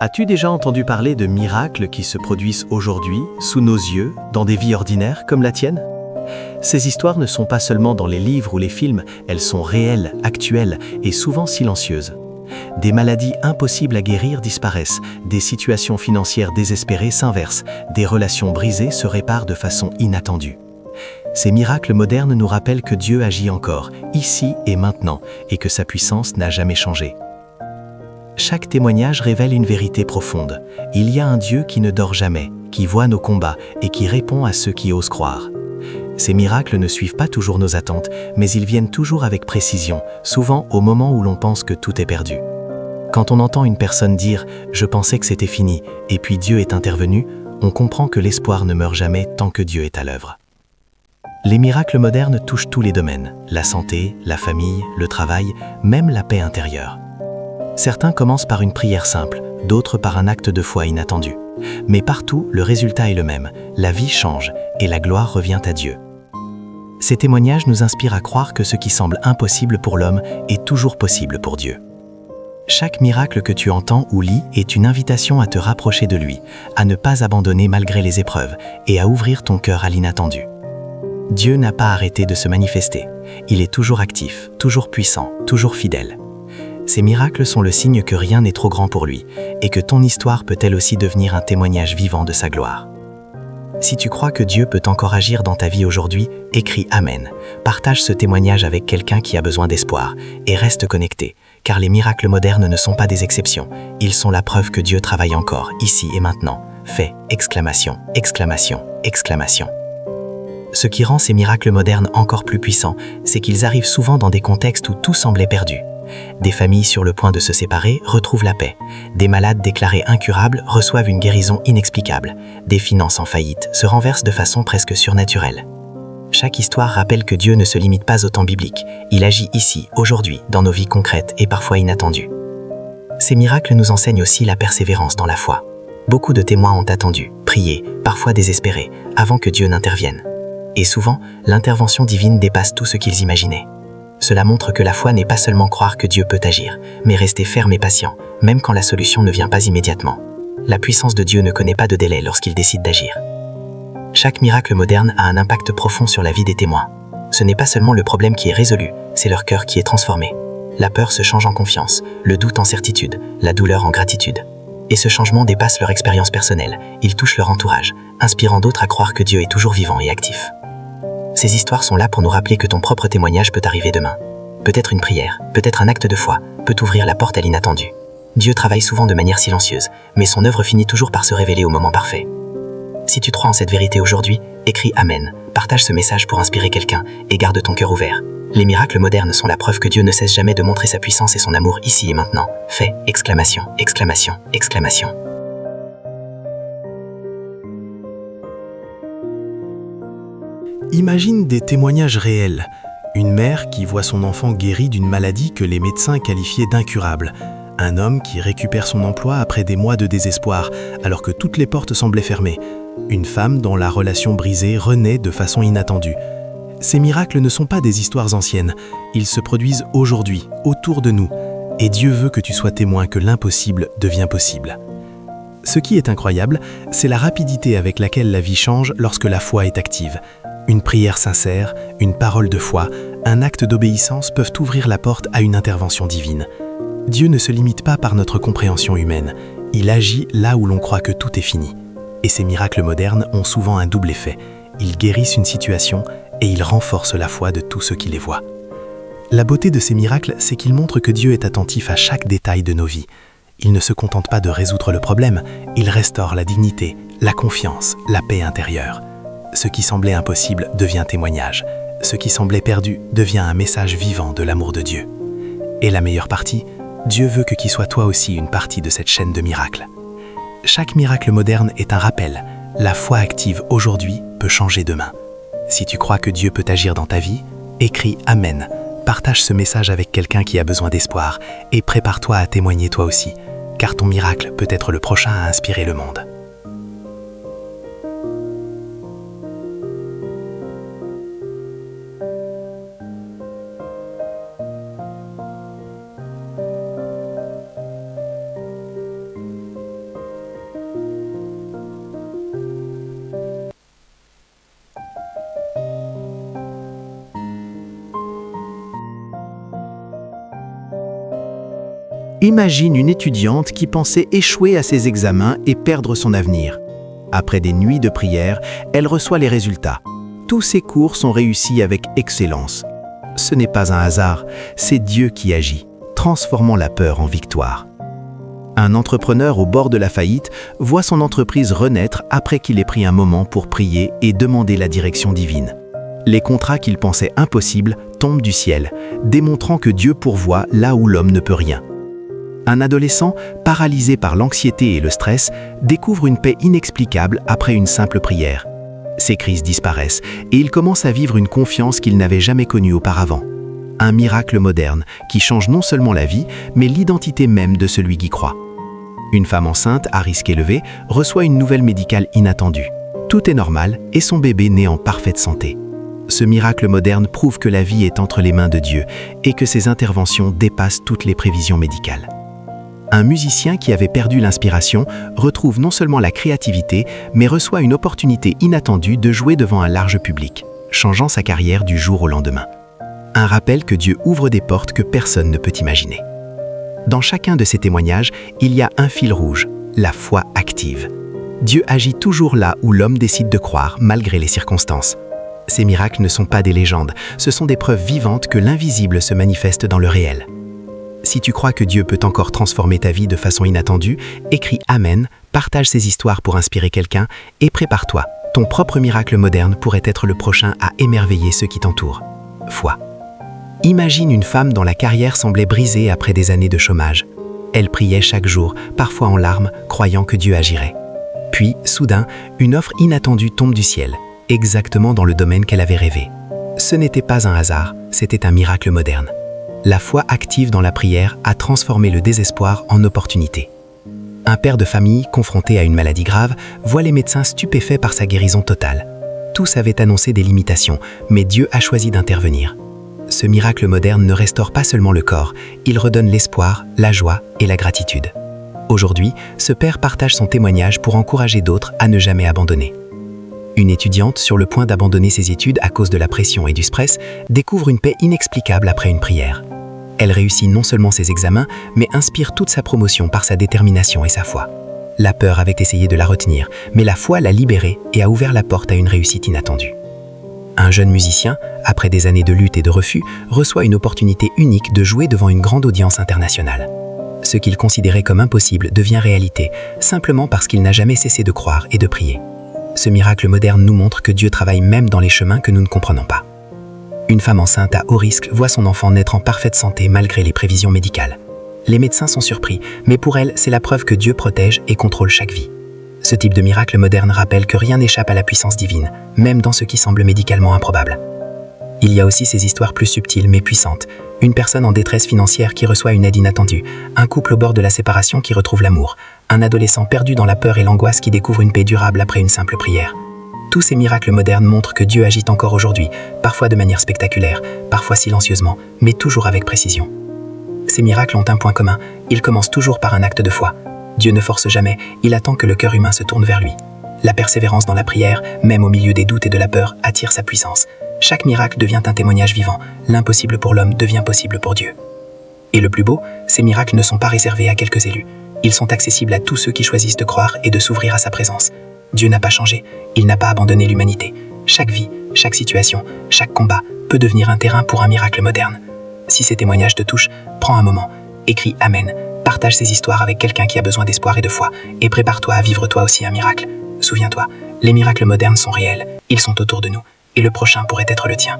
As-tu déjà entendu parler de miracles qui se produisent aujourd'hui, sous nos yeux, dans des vies ordinaires comme la tienne? Ces histoires ne sont pas seulement dans les livres ou les films, elles sont réelles, actuelles et souvent silencieuses. Des maladies impossibles à guérir disparaissent, des situations financières désespérées s'inversent, des relations brisées se réparent de façon inattendue. Ces miracles modernes nous rappellent que Dieu agit encore, ici et maintenant, et que sa puissance n'a jamais changé. Chaque témoignage révèle une vérité profonde. Il y a un Dieu qui ne dort jamais, qui voit nos combats et qui répond à ceux qui osent croire. Ces miracles ne suivent pas toujours nos attentes, mais ils viennent toujours avec précision, souvent au moment où l'on pense que tout est perdu. Quand on entend une personne dire « Je pensais que c'était fini » et puis Dieu est intervenu, on comprend que l'espoir ne meurt jamais tant que Dieu est à l'œuvre. Les miracles modernes touchent tous les domaines, la santé, la famille, le travail, même la paix intérieure. Certains commencent par une prière simple, d'autres par un acte de foi inattendu. Mais partout, le résultat est le même, la vie change et la gloire revient à Dieu. Ces témoignages nous inspirent à croire que ce qui semble impossible pour l'homme est toujours possible pour Dieu. Chaque miracle que tu entends ou lis est une invitation à te rapprocher de lui, à ne pas abandonner malgré les épreuves et à ouvrir ton cœur à l'inattendu. Dieu n'a pas arrêté de se manifester. Il est toujours actif, toujours puissant, toujours fidèle. Ces miracles sont le signe que rien n'est trop grand pour lui et que ton histoire peut elle aussi devenir un témoignage vivant de sa gloire. Si tu crois que Dieu peut encore agir dans ta vie aujourd'hui, écris Amen. Partage ce témoignage avec quelqu'un qui a besoin d'espoir et reste connecté, car les miracles modernes ne sont pas des exceptions. Ils sont la preuve que Dieu travaille encore, ici et maintenant. Fais, exclamation, exclamation, exclamation. Ce qui rend ces miracles modernes encore plus puissants, c'est qu'ils arrivent souvent dans des contextes où tout semblait perdu. Des familles sur le point de se séparer retrouvent la paix. Des malades déclarés incurables reçoivent une guérison inexplicable. Des finances en faillite se renversent de façon presque surnaturelle. Chaque histoire rappelle que Dieu ne se limite pas au temps biblique. Il agit ici, aujourd'hui, dans nos vies concrètes et parfois inattendues. Ces miracles nous enseignent aussi la persévérance dans la foi. Beaucoup de témoins ont attendu, prié, parfois désespérés, avant que Dieu n'intervienne. Et souvent, l'intervention divine dépasse tout ce qu'ils imaginaient. Cela montre que la foi n'est pas seulement croire que Dieu peut agir, mais rester ferme et patient, même quand la solution ne vient pas immédiatement. La puissance de Dieu ne connaît pas de délai lorsqu'il décide d'agir. Chaque miracle moderne a un impact profond sur la vie des témoins. Ce n'est pas seulement le problème qui est résolu, c'est leur cœur qui est transformé. La peur se change en confiance, le doute en certitude, la douleur en gratitude. Et ce changement dépasse leur expérience personnelle, il touche leur entourage, inspirant d'autres à croire que Dieu est toujours vivant et actif. Ces histoires sont là pour nous rappeler que ton propre témoignage peut arriver demain. Peut-être une prière, peut-être un acte de foi, peut ouvrir la porte à l'inattendu. Dieu travaille souvent de manière silencieuse, mais son œuvre finit toujours par se révéler au moment parfait. Si tu crois en cette vérité aujourd'hui, écris Amen, partage ce message pour inspirer quelqu'un et garde ton cœur ouvert. Les miracles modernes sont la preuve que Dieu ne cesse jamais de montrer sa puissance et son amour ici et maintenant. Fais, exclamation, exclamation, exclamation. Imagine des témoignages réels. Une mère qui voit son enfant guéri d'une maladie que les médecins qualifiaient d'incurable. Un homme qui récupère son emploi après des mois de désespoir, alors que toutes les portes semblaient fermées. Une femme dont la relation brisée renaît de façon inattendue. Ces miracles ne sont pas des histoires anciennes. Ils se produisent aujourd'hui, autour de nous. Et Dieu veut que tu sois témoin que l'impossible devient possible. Ce qui est incroyable, c'est la rapidité avec laquelle la vie change lorsque la foi est active. Une prière sincère, une parole de foi, un acte d'obéissance peuvent ouvrir la porte à une intervention divine. Dieu ne se limite pas par notre compréhension humaine. Il agit là où l'on croit que tout est fini. Et ces miracles modernes ont souvent un double effet. Ils guérissent une situation et ils renforcent la foi de tous ceux qui les voient. La beauté de ces miracles, c'est qu'ils montrent que Dieu est attentif à chaque détail de nos vies. Il ne se contente pas de résoudre le problème, il restaure la dignité, la confiance, la paix intérieure. Ce qui semblait impossible devient témoignage. Ce qui semblait perdu devient un message vivant de l'amour de Dieu. Et la meilleure partie, Dieu veut que tu sois toi aussi une partie de cette chaîne de miracles. Chaque miracle moderne est un rappel. La foi active aujourd'hui peut changer demain. Si tu crois que Dieu peut agir dans ta vie, écris Amen. Partage ce message avec quelqu'un qui a besoin d'espoir et prépare-toi à témoigner toi aussi, car ton miracle peut être le prochain à inspirer le monde. Imagine une étudiante qui pensait échouer à ses examens et perdre son avenir. Après des nuits de prière, elle reçoit les résultats. Tous ses cours sont réussis avec excellence. Ce n'est pas un hasard, c'est Dieu qui agit, transformant la peur en victoire. Un entrepreneur au bord de la faillite voit son entreprise renaître après qu'il ait pris un moment pour prier et demander la direction divine. Les contrats qu'il pensait impossibles tombent du ciel, démontrant que Dieu pourvoit là où l'homme ne peut rien. Un adolescent, paralysé par l'anxiété et le stress, découvre une paix inexplicable après une simple prière. Ses crises disparaissent et il commence à vivre une confiance qu'il n'avait jamais connue auparavant. Un miracle moderne qui change non seulement la vie, mais l'identité même de celui qui croit. Une femme enceinte à risque élevé reçoit une nouvelle médicale inattendue. Tout est normal et son bébé naît en parfaite santé. Ce miracle moderne prouve que la vie est entre les mains de Dieu et que ses interventions dépassent toutes les prévisions médicales. Un musicien qui avait perdu l'inspiration retrouve non seulement la créativité, mais reçoit une opportunité inattendue de jouer devant un large public, changeant sa carrière du jour au lendemain. Un rappel que Dieu ouvre des portes que personne ne peut imaginer. Dans chacun de ces témoignages, il y a un fil rouge, la foi active. Dieu agit toujours là où l'homme décide de croire, malgré les circonstances. Ces miracles ne sont pas des légendes, ce sont des preuves vivantes que l'invisible se manifeste dans le réel. Si tu crois que Dieu peut encore transformer ta vie de façon inattendue, écris Amen, partage ces histoires pour inspirer quelqu'un et prépare-toi. Ton propre miracle moderne pourrait être le prochain à émerveiller ceux qui t'entourent. Foi. Imagine une femme dont la carrière semblait brisée après des années de chômage. Elle priait chaque jour, parfois en larmes, croyant que Dieu agirait. Puis, soudain, une offre inattendue tombe du ciel, exactement dans le domaine qu'elle avait rêvé. Ce n'était pas un hasard, c'était un miracle moderne. La foi active dans la prière a transformé le désespoir en opportunité. Un père de famille, confronté à une maladie grave, voit les médecins stupéfaits par sa guérison totale. Tous avaient annoncé des limitations, mais Dieu a choisi d'intervenir. Ce miracle moderne ne restaure pas seulement le corps, il redonne l'espoir, la joie et la gratitude. Aujourd'hui, ce père partage son témoignage pour encourager d'autres à ne jamais abandonner. Une étudiante sur le point d'abandonner ses études à cause de la pression et du stress découvre une paix inexplicable après une prière. Elle réussit non seulement ses examens, mais inspire toute sa promotion par sa détermination et sa foi. La peur avait essayé de la retenir, mais la foi l'a libérée et a ouvert la porte à une réussite inattendue. Un jeune musicien, après des années de lutte et de refus, reçoit une opportunité unique de jouer devant une grande audience internationale. Ce qu'il considérait comme impossible devient réalité, simplement parce qu'il n'a jamais cessé de croire et de prier. Ce miracle moderne nous montre que Dieu travaille même dans les chemins que nous ne comprenons pas. Une femme enceinte à haut risque voit son enfant naître en parfaite santé malgré les prévisions médicales. Les médecins sont surpris, mais pour elle, c'est la preuve que Dieu protège et contrôle chaque vie. Ce type de miracle moderne rappelle que rien n'échappe à la puissance divine, même dans ce qui semble médicalement improbable. Il y a aussi ces histoires plus subtiles mais puissantes. Une personne en détresse financière qui reçoit une aide inattendue, un couple au bord de la séparation qui retrouve l'amour, un adolescent perdu dans la peur et l'angoisse qui découvre une paix durable après une simple prière. Tous ces miracles modernes montrent que Dieu agit encore aujourd'hui, parfois de manière spectaculaire, parfois silencieusement, mais toujours avec précision. Ces miracles ont un point commun, ils commencent toujours par un acte de foi. Dieu ne force jamais, il attend que le cœur humain se tourne vers lui. La persévérance dans la prière, même au milieu des doutes et de la peur, attire sa puissance. Chaque miracle devient un témoignage vivant, l'impossible pour l'homme devient possible pour Dieu. Et le plus beau, ces miracles ne sont pas réservés à quelques élus. Ils sont accessibles à tous ceux qui choisissent de croire et de s'ouvrir à sa présence. Dieu n'a pas changé, il n'a pas abandonné l'humanité. Chaque vie, chaque situation, chaque combat peut devenir un terrain pour un miracle moderne. Si ces témoignages te touchent, prends un moment, écris Amen, partage ces histoires avec quelqu'un qui a besoin d'espoir et de foi, et prépare-toi à vivre toi aussi un miracle. Souviens-toi, les miracles modernes sont réels, ils sont autour de nous, et le prochain pourrait être le tien.